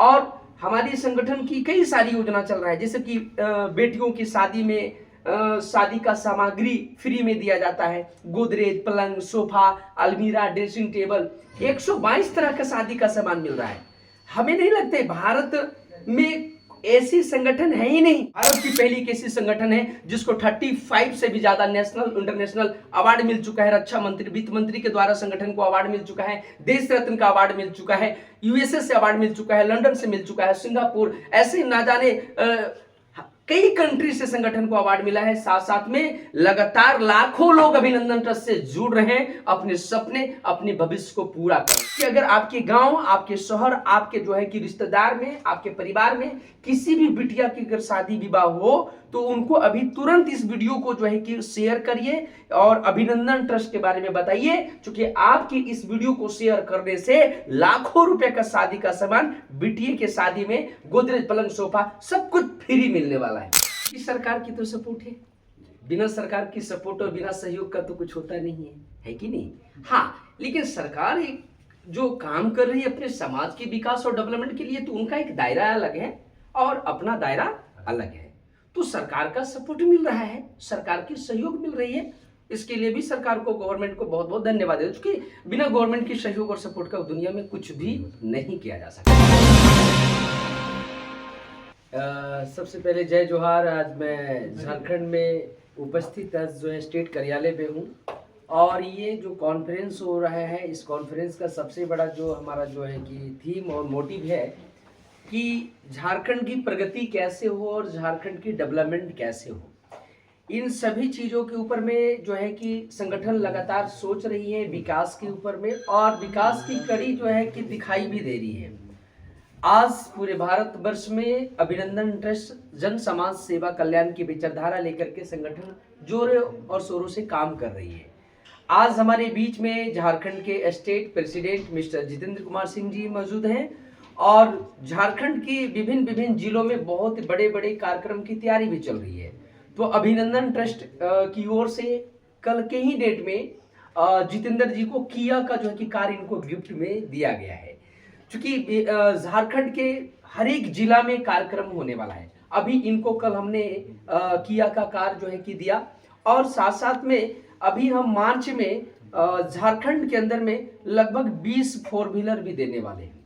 और हमारी संगठन की कई सारी योजना चल रहा है, जैसे कि बेटियों की शादी में शादी का सामग्री फ्री में दिया जाता है। गोदरेज, पलंग, सोफा, अलमीरा, ड्रेसिंग टेबल, 122 तरह का शादी का सामान मिल रहा है। हमें नहीं लगता भारत में ऐसी संगठन है ही नहीं। भारत की पहली एक ऐसी संगठन है जिसको 35 से भी ज्यादा नेशनल इंटरनेशनल अवार्ड मिल चुका है। रक्षा मंत्री, वित्त मंत्री के द्वारा संगठन को अवार्ड मिल चुका है, देश रत्न का अवार्ड मिल चुका है, यूएसए से अवार्ड मिल चुका है, लंदन से मिल चुका है, सिंगापुर, ऐसे ना जाने कई कंट्री से संगठन को अवार्ड मिला है। साथ साथ में लगातार लाखों लोग अभिनंदन ट्रस्ट से जुड़ रहे हैं अपने सपने, अपने भविष्य को पूरा कर। कि अगर आपके गांव, आपके शहर, आपके जो है कि रिश्तेदार में, आपके परिवार में किसी भी बिटिया की अगर शादी विवाह हो तो उनको अभी तुरंत इस वीडियो को जो है कि शेयर करिए और अभिनंदन ट्रस्ट के बारे में बताइए, क्योंकि आपकी इस वीडियो को शेयर करने से लाखों रुपए का शादी का सामान बिटिया के शादी में गोदरेज, पलंग, सोफा सब कुछ फ्री मिलने वाला है। इस सरकार की तो सपोर्ट है, बिना सरकार की सपोर्ट और बिना सहयोग का तो कुछ होता नहीं है कि नहीं? हाँ, लेकिन सरकार एक जो काम कर रही है अपने समाज के विकास और डेवलपमेंट के लिए, तो उनका एक दायरा अलग है और अपना दायरा अलग है। तो सरकार का सपोर्ट मिल रहा है, सरकार की सहयोग मिल रही है, इसके लिए भी सरकार को, गवर्नमेंट को बहुत बहुत धन्यवाद है, क्योंकि बिना गवर्नमेंट की सहयोग और सपोर्ट का दुनिया में कुछ भी नहीं किया जा सकता। सबसे पहले जय जोहार। आज मैं झारखंड में उपस्थित आज जो है स्टेट कार्यालय पे हूँ और ये जो कॉन्फ्रेंस हो रहा है, इस कॉन्फ्रेंस का सबसे बड़ा जो हमारा जो है कि थीम और मोटिव है कि झारखंड की प्रगति कैसे हो और झारखंड की डेवलपमेंट कैसे हो। इन सभी चीज़ों के ऊपर में जो है कि संगठन लगातार सोच रही है, विकास के ऊपर में, और विकास की कड़ी जो है कि दिखाई भी दे रही है। आज पूरे भारतवर्ष में अभिनंदन ट्रस्ट जन समाज सेवा कल्याण की विचारधारा लेकर के संगठन जोरों और शोरों से काम कर रही है। आज हमारे बीच में झारखंड के state president mister Jitendra Kumar Singh ji मौजूद हैं और झारखंड की विभिन्न जिलों में बहुत बड़े बड़े कार्यक्रम की तैयारी भी चल रही है। तो अभिनंदन ट्रस्ट की ओर से कल के ही डेट में जितेंद्र जी को किया का जो है कि कार इनको गिफ्ट में दिया गया है, क्योंकि झारखंड के हर एक जिला में कार्यक्रम होने वाला है। अभी इनको कल हमने किया का कार जो है कि दिया, और साथ साथ में अभी हम मार्च में झारखंड के अंदर में लगभग 20 फोर व्हीलर भी देने वाले हैं।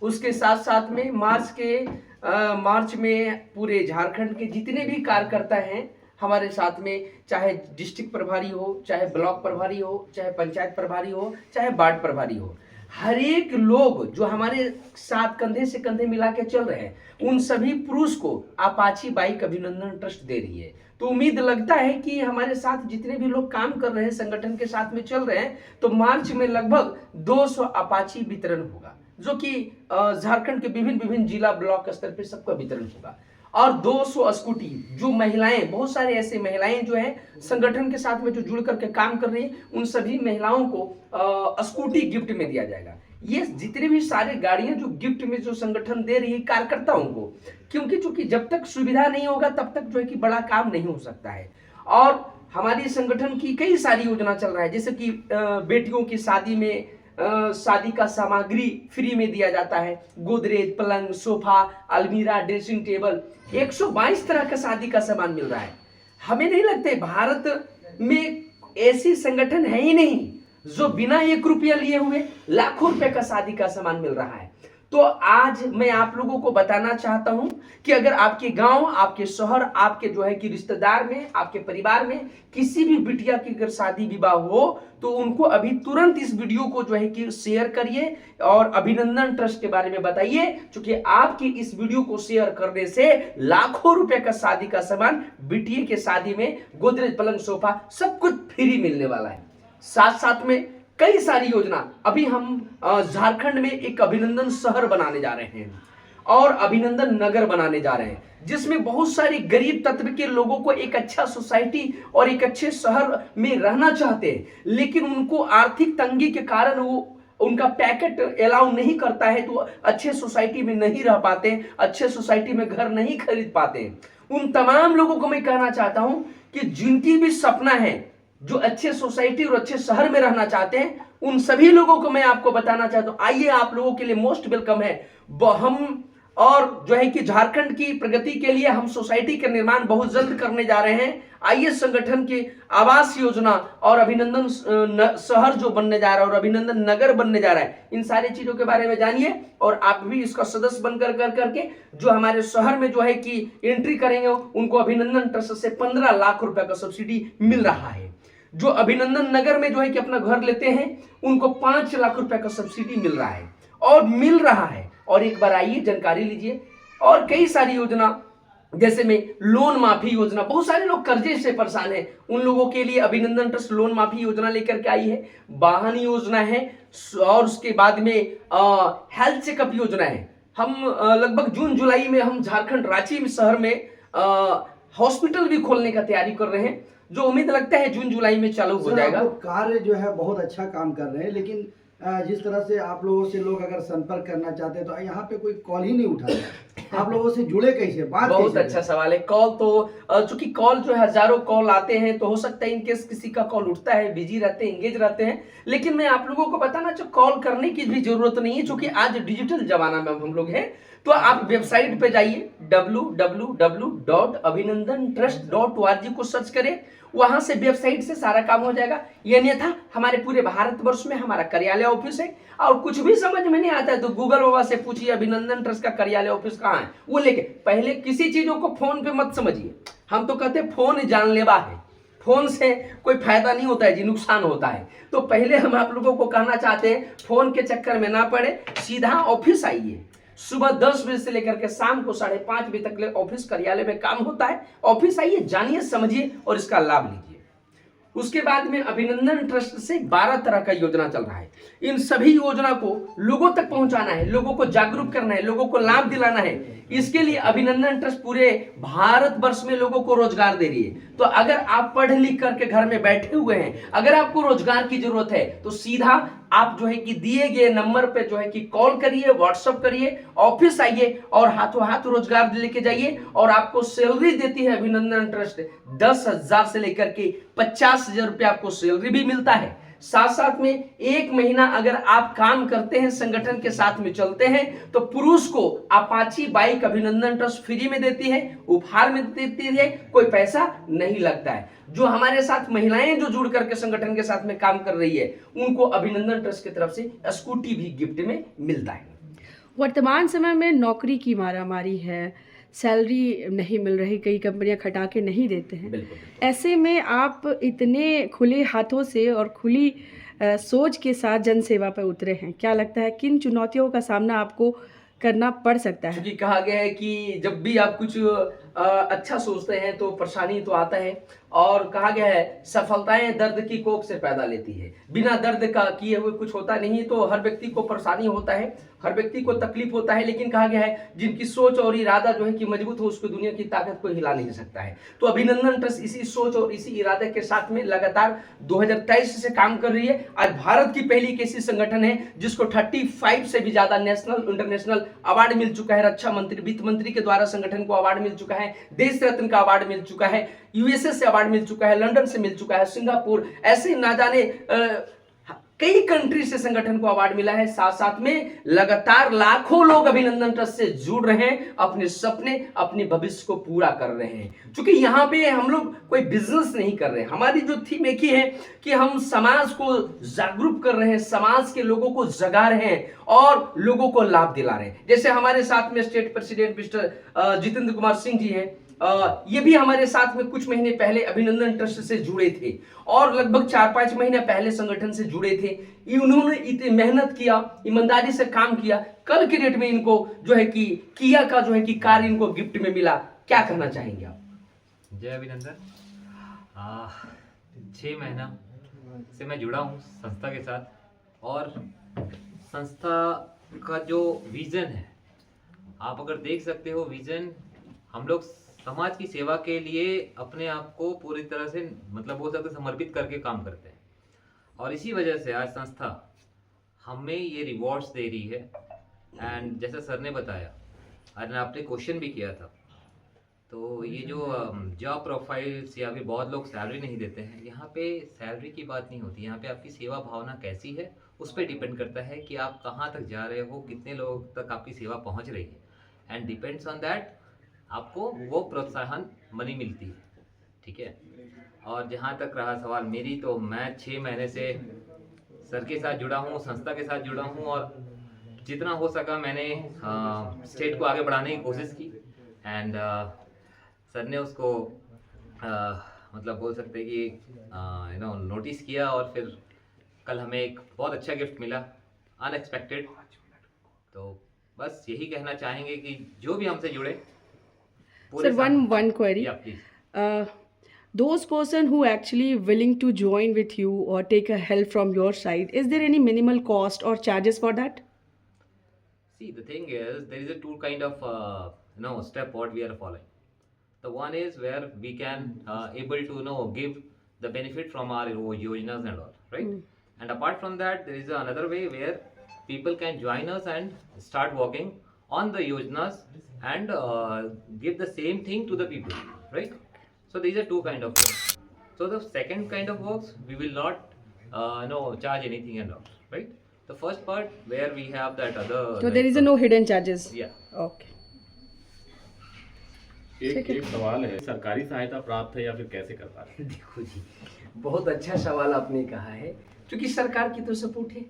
उसके साथ साथ में मार्च में पूरे झारखंड के जितने भी कार्यकर्ता हैं हमारे साथ में, चाहे डिस्ट्रिक्ट प्रभारी हो, चाहे ब्लॉक प्रभारी हो, चाहे पंचायत प्रभारी हो, चाहे वार्ड प्रभारी हो, हर एक लोग जो हमारे साथ कंधे से कंधे मिला के चल रहे हैं, उन सभी पुरुष को अपाची बाइक अभिनंदन ट्रस्ट दे रही है। तो उम्मीद लगता है कि हमारे साथ जितने भी लोग काम कर रहे हैं, संगठन के साथ में चल रहे हैं, तो मार्च में लगभग 200 अपाची वितरण होगा, जो कि झारखंड के विभिन्न जिला ब्लॉक स्तर पे सबका वितरण होगा। और 200 स्कूटी, जो महिलाएं, बहुत सारे ऐसे महिलाएं जो हैं संगठन के साथ में जो जुड़ करके काम कर रही हैं, उन सभी महिलाओं को स्कूटी गिफ्ट में दिया जाएगा। ये जितने भी सारे गाड़ियां जो गिफ्ट में जो संगठन दे रही है कार्यकर्ताओं को, क्योंकि चूंकि जब तक सुविधा नहीं होगा तब तक जो है कि बड़ा काम नहीं हो सकता है। और हमारी संगठन की कई सारी योजना चल रहा है, जैसे कि बेटियों की शादी में शादी का सामग्री फ्री में दिया जाता है। गोदरेज, पलंग, सोफा, अलमीरा, ड्रेसिंग टेबल, 122 तरह का शादी का सामान मिल रहा है। हमें नहीं लगता भारत में ऐसी संगठन है ही नहीं जो बिना 1 रुपया लिए हुए लाखों रुपए का शादी का सामान मिल रहा है। तो आज मैं आप लोगों को बताना चाहता हूं कि अगर आपके गांव, आपके शहर, आपके जो है कि रिश्तेदार में, आपके परिवार में किसी भी बिटिया की अगर शादी विवाह हो तो उनको अभी तुरंत इस वीडियो को जो है कि शेयर करिए और अभिनंदन ट्रस्ट के बारे में बताइए, क्योंकि आपकी इस वीडियो को शेयर करने से लाखों रुपए का शादी का सामान बिटिया के शादी में गोदरेज, पलंग, सोफा सब कुछ फ्री मिलने वाला है। साथ साथ में कई सारी योजना, अभी हम झारखंड में एक अभिनंदन शहर बनाने जा रहे हैं और अभिनंदन नगर बनाने जा रहे हैं, जिसमें बहुत सारे गरीब तत्व के लोगों को एक अच्छा सोसाइटी और एक अच्छे शहर में रहना चाहते हैं, लेकिन उनको आर्थिक तंगी के कारण वो उनका पैकेट अलाउ नहीं करता है, तो अच्छे सोसाइटी में नहीं रह पाते, अच्छे सोसाइटी में घर नहीं खरीद पाते। उन तमाम लोगों को मैं कहना चाहता हूं कि जिनकी भी सपना है, जो अच्छे सोसाइटी और अच्छे शहर में रहना चाहते हैं, उन सभी लोगों को मैं आपको बताना चाहता हूं, आइए आप लोगों के लिए मोस्ट वेलकम है। हम और जो है कि झारखंड की प्रगति के लिए हम सोसाइटी का निर्माण बहुत जल्द करने जा रहे हैं। आइए संगठन के आवास योजना और अभिनंदन शहर जो बनने जा रहा है और अभिनंदन नगर बनने जा रहा है, इन सारी चीजों के बारे में जानिए और आप भी इसका सदस्य बनकर करके जो हमारे शहर में जो है कि एंट्री करेंगे उनको अभिनंदन ट्रस्ट से 15 लाख रुपए का सब्सिडी मिल रहा है। जो अभिनंदन नगर में जो है कि अपना घर लेते हैं उनको 5 लाख रुपए का सब्सिडी मिल रहा है और मिल रहा है। और एक बार आइए जानकारी लीजिए। और कई सारी योजना जैसे में लोन माफी योजना, बहुत सारे लोग कर्जे से परेशान हैं, उन लोगों के लिए अभिनंदन ट्रस्ट लोन माफी योजना लेकर के आई है। वाहन योजना है और उसके बाद में हेल्थ चेकअप योजना है। हम लगभग जून जुलाई में हम झारखंड रांची शहर में हॉस्पिटल भी खोलने का तैयारी कर रहे हैं, जो उम्मीद लगता है जून जुलाई में चालू हो जाएगा। कार्य जो है बहुत अच्छा काम कर रहे हैं, लेकिन जिस तरह से आप लोगों से लोग अगर संपर्क करना चाहते हैं तो यहाँ पे कोई कॉल ही नहीं उठाता। आप लोगों से जुड़े कैसे? बात बहुत अच्छा सवाल है। कॉल तो चूंकि कॉल जो है हजारों कॉल आते हैं तो हो सकता है इनकेस किसी का कॉल उठता है, बिजी रहते हैं, एंगेज रहते हैं, लेकिन मैं आप लोगों को बताना चाहूँ कॉल करने की भी जरूरत नहीं है, क्योंकि आज डिजिटल जमाना में हम लोग हैं। तो आप वेबसाइट पे जाइए www.abhinandantrust.org को सर्च करें, वहां से वेबसाइट से सारा काम हो जाएगा। ये अन्यथा हमारे पूरे भारतवर्ष में हमारा कार्यालय ऑफिस है, और कुछ भी समझ में नहीं आता है तो गूगल बाबा से पूछिए अभिनंदन ट्रस्ट का कार्यालय ऑफिस कहाँ है, वो लेके। पहले किसी चीजों को फोन पे मत समझिए, हम तो कहते हैं फोन जानलेवा है, फोन से कोई फायदा नहीं होता है जी, नुकसान होता है। तो पहले हम आप लोगों को कहना चाहते हैं फोन के चक्कर में ना पड़े, सीधा ऑफिस आइए। सुबह 10 बजे से लेकर के शाम को 5:30 बजे तक ले ऑफिस कार्यालय में काम होता है। ऑफिस आइए, जानिए, समझिए और इसका लाभ लीजिए। उसके बाद में अभिनंदन ट्रस्ट से 12 तरह का योजना चल रहा है। इन सभी योजना को लोगों तक पहुंचाना है, लोगों को जागरूक करना है, लोगों को लाभ दिलाना है। इसके लिए अभिनंदन ट्रस्ट पूरे भारतवर्ष में लोगों को रोजगार दे रही है। तो अगर आप पढ़ लिख करके घर में बैठे हुए हैं, अगर आपको रोजगार की जरूरत है तो सीधा आप जो है कि दिए गए नंबर पे जो है कि कॉल करिए, व्हाट्सएप करिए, ऑफिस आइए और हाथों हाथ रोजगार लेके जाइए। और आपको सैलरी देती है अभिनंदन ट्रस्ट, 10,000 से लेकर के 50,000 रुपये आपको सैलरी भी मिलता है। साथ साथ में 1 महीना अगर आप काम करते हैं, संगठन के साथ में चलते हैं, तो पुरुष को अपाची बाइक अभिनंदन ट्रस्ट फ्री में देती है, उपहार में देती है, कोई पैसा नहीं लगता है। जो हमारे साथ महिलाएं जो जुड़ करके संगठन के साथ में काम कर रही है, उनको अभिनंदन ट्रस्ट की तरफ से स्कूटी भी गिफ्ट में मिलता है। वर्तमान समय में नौकरी की मारामारी है, सैलरी नहीं मिल रही, कई कंपनियां खटा के नहीं देते हैं। ऐसे में आप इतने खुले हाथों से और खुली सोच के साथ जनसेवा पर उतरे हैं, क्या लगता है किन चुनौतियों का सामना आपको करना पड़ सकता है? क्योंकि कहा गया है कि जब भी आप कुछ अच्छा सोचते हैं तो परेशानी तो आता है, और कहा गया है सफलताएं दर्द की कोख से पैदा लेती है। बिना दर्द का किए हुए कुछ होता नहीं। तो हर व्यक्ति को परेशानी होता है, हर व्यक्ति को तकलीफ होता है, लेकिन कहा गया है जिनकी सोच और इरादा जो है कि मजबूत हो, उसको दुनिया की ताकत को हिला नहीं सकता है। तो अभिनंदन ट्रस्ट इसी सोच और इसी इरादे के साथ में लगातार 2023 से काम कर रही है। आज भारत की पहली ऐसी संगठन है जिसको 35 से भी ज्यादा नेशनल इंटरनेशनल अवार्ड मिल चुका है। रक्षा मंत्री, वित्त मंत्री के द्वारा संगठन को अवार्ड मिल चुका है, देश रत्न का अवार्ड मिल चुका है, यूएसए से अवार्ड मिल चुका है, लंदन से मिल चुका है, सिंगापुर, ऐसे ना जाने कई कंट्री से संगठन को अवार्ड मिला है। साथ साथ में लगातार लाखों लोग अभिनंदन ट्रस्ट से जुड़ रहे हैं, अपने सपने, अपने भविष्य को पूरा कर रहे हैं। क्योंकि यहाँ पे हम लोग कोई बिजनेस नहीं कर रहे हैं, हमारी जो थीम एक ही है कि हम समाज को जागरूक कर रहे हैं, समाज के लोगों को जगा रहे हैं और लोगों को लाभ दिला रहे हैं। जैसे हमारे साथ में state president mister Jitendra Kumar Singh ji हैं, ये भी हमारे साथ में कुछ महीने पहले अभिनंदन ट्रस्ट से जुड़े थे और लगभग 4-5 महीने पहले संगठन से जुड़े थे। इन्होंने इतनी मेहनत किया, ईमानदारी से काम किया, कल के डेट में इनको जो है कि किया का जो है कि कार इनको गिफ्ट में मिला। क्या कहना चाहेंगे आप? जय अभिनंदन। 6 महीना से मैं जुड़ा हूँ संस्था के साथ, और संस्था का जो विज़न है आप अगर देख सकते हो, विज़न हम लोग समाज की सेवा के लिए अपने आप को पूरी तरह से मतलब बोल सकते समर्पित करके काम करते हैं, और इसी वजह से आज संस्था हमें ये रिवॉर्ड्स दे रही है। एंड जैसा सर ने बताया, आज आपने क्वेश्चन भी किया था, तो ये जो जॉब प्रोफाइल्स या फिर बहुत लोग सैलरी नहीं देते हैं, यहाँ पे सैलरी की बात नहीं होती। यहाँ पे आपकी सेवा भावना कैसी है उस पर डिपेंड करता है कि आप कहाँ तक जा रहे हो, कितने लोगों तक आपकी सेवा पहुँच रही है। एंड डिपेंड्स ऑन दैट आपको वो प्रोत्साहन मनी मिलती है, ठीक है। और जहाँ तक रहा सवाल मेरी, तो मैं 6 महीने से सर के साथ जुड़ा हूँ, संस्था के साथ जुड़ा हूँ, और जितना हो सका मैंने स्टेट को आगे बढ़ाने की कोशिश की। एंड सर ने उसको मतलब बोल सकते हैं कि नोटिस किया, और फिर कल हमें एक बहुत अच्छा गिफ्ट मिला, अनएक्सपेक्टेड। तो बस यही कहना चाहेंगे कि जो भी हमसे जुड़े Sir, one query. Yeah, please. Those person who actually willing to join with you or take a help from your side, is there any minimal cost or charges for that? See, the thing is, there is a two kind of step what we are following. The one is where we can able to give the benefit from our yojanas and all, right? And apart from that, there is another way where people can join us and start working on the yojanas and give the same thing to the people, right? So these are two kind of works. So the second kind of works, we will not charge anything and all, right? The first part where we have that other. So there is no hidden charges. Yeah. Okay. एक सवाल है, सरकारी सहायता प्राप्त है या फिर कैसे कर पा रहे हैं? देखो जी, बहुत अच्छा सवाल आपने कहा है, क्योंकि सरकार की तो सपोर्ट है।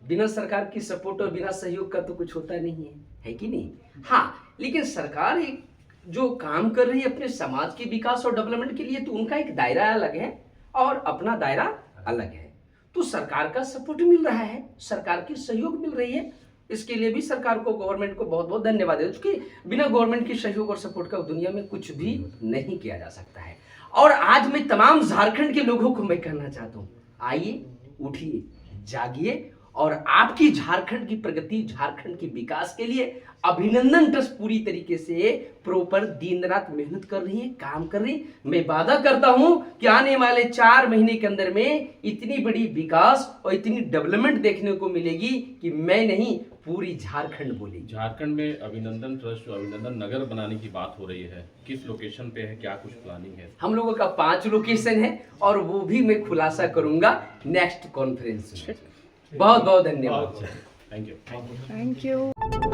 बिना सरकार की सपोर्ट और बिना सहयोग का तो कुछ होता नहीं है कि नहीं? हाँ, लेकिन सरकार एक जो काम कर रही है अपने समाज के विकास और डेवलपमेंट के लिए, तो उनका एक दायरा अलग है और अपना दायरा अलग है। तो सरकार का सपोर्ट मिल रहा है, सरकार की सहयोग मिल रही है, इसके लिए भी सरकार को, गवर्नमेंट को बहुत बहुत धन्यवाद है, क्योंकि बिना गवर्नमेंट की सहयोग और सपोर्ट का दुनिया में कुछ भी नहीं किया जा सकता है। और आज मैं तमाम झारखंड के लोगों को मैं कहना चाहता हूँ, आइए, उठिए, जागिए, और आपकी झारखंड की प्रगति, झारखंड के विकास के लिए अभिनंदन ट्रस्ट पूरी तरीके से प्रॉपर दिन रात मेहनत कर रही है, काम कर रही है। मैं वादा करता हूं कि आने वाले 4 महीने के अंदर में इतनी बड़ी विकास और इतनी डेवलपमेंट देखने को मिलेगी कि मैं नहीं, पूरी झारखंड बोलेगी। झारखंड में अभिनंदन ट्रस्ट जो अभिनंदन नगर बनाने की बात हो रही है, किस लोकेशन पे है, क्या कुछ प्लानिंग है? हम लोगों का 5 लोकेशन है, और वो भी मैं खुलासा करूंगा नेक्स्ट कॉन्फ्रेंस में। बहुत बहुत धन्यवाद। Thank you. Thank you.